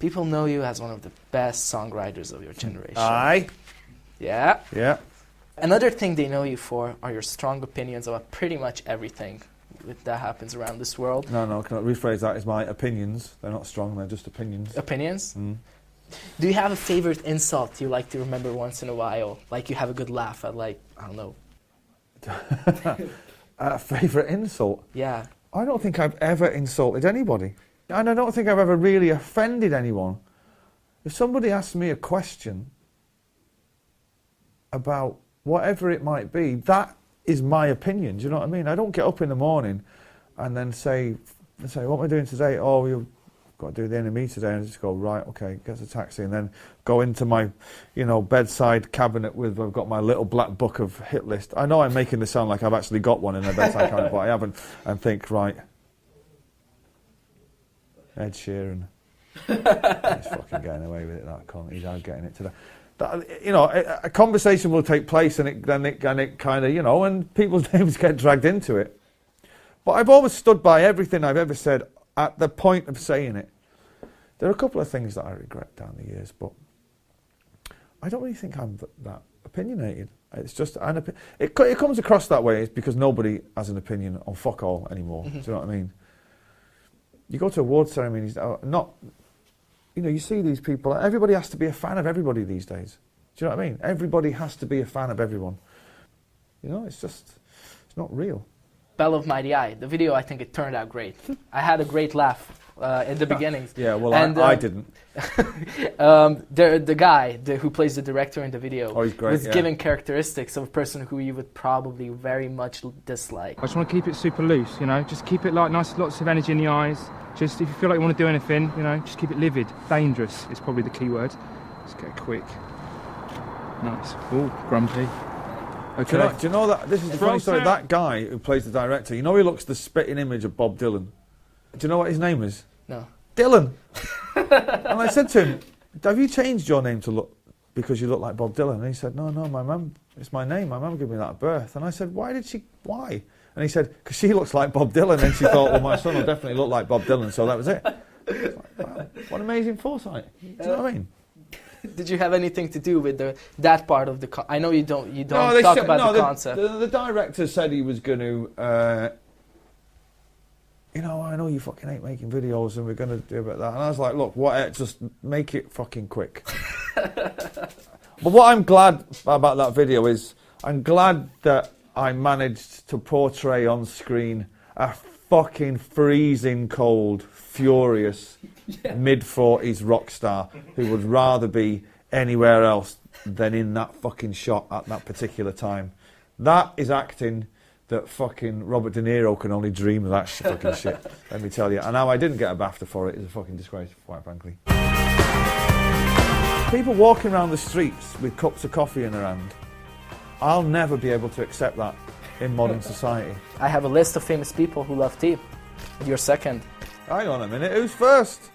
People know you as one of the best songwriters of your generation. Aye. Yeah. Yeah. Another thing they know you for are your strong opinions about pretty much everything that happens around this world. No, can I rephrase that? It's my opinions. They're not strong, they're just opinions. Opinions? Mm. Do you have a favorite insult you like to remember once in a while? Like you have a good laugh at, like, I don't know. A favourite insult? Yeah. I don't think I've ever insulted anybody. And I don't think I've ever really offended anyone. If somebody asks me a question about whatever it might be, that is my opinion. Do you know what I mean? I don't get up in the morning and then say, what am I doing today? Oh, you've got to do the NME today. And I just go, right, okay, get a taxi. And then go into my, bedside cabinet I've got my little black book of hit list. I know I'm making this sound like I've actually got one in a bedside cabinet, but I haven't. And think, right, Ed Sheeran. He's fucking getting away with it, that cunt. He's out getting it today. A conversation will take place, and it kind of, and people's names get dragged into it. But I've always stood by everything I've ever said at the point of saying it. There are a couple of things that I regret down the years, but I don't really think I'm that opinionated. It's just it comes across that way. It's because nobody has an opinion on fuck all anymore. Mm-hmm. Do you know what I mean? You go to award ceremonies, you see these people, everybody has to be a fan of everybody these days. Do you know what I mean? Everybody has to be a fan of everyone. It's not real. Bell of Mighty Eye, the video, I think it turned out great. I had a great laugh in the beginnings. Yeah, well, I didn't. The guy who plays the director in the video he's great, was given characteristics of a person who you would probably very much dislike. I just want to keep it super loose, just keep it like nice, lots of energy in the eyes. Just if you feel like you want to do anything, just keep it livid. Dangerous is probably the key word. Let's get it quick. Nice. Oh, grumpy. Okay. Do you know that, this is the funny story, that guy who plays the director, he looks the spitting image of Bob Dylan. Do you know what his name is? No. Dylan. And I said to him, have you changed your name to look, because you look like Bob Dylan? And he said, no, my mum, it's my name, my mum gave me that at birth. And I said, why? And he said, because she looks like Bob Dylan. And she thought, well, my son will definitely look like Bob Dylan, so that was it. Like, wow, what amazing foresight. Do you know what I mean? Did you have anything to do with that part of the? I know you don't talk about the concept. The director said he was going to. I know you fucking hate making videos, and we're going to do about that. And I was like, look, just make it fucking quick. But what I'm glad about that video is, I'm glad that I managed to portray on screen a fucking freezing cold, furious, mid-40s rock star who would rather be anywhere else than in that fucking shot at that particular time. That is acting that fucking Robert De Niro can only dream of that fucking shit, let me tell you. And how I didn't get a BAFTA for it is a fucking disgrace, quite frankly. People walking around the streets with cups of coffee in their hand, I'll never be able to accept that in modern society. I have a list of famous people who love tea. You're second. Hang on a minute, who's first?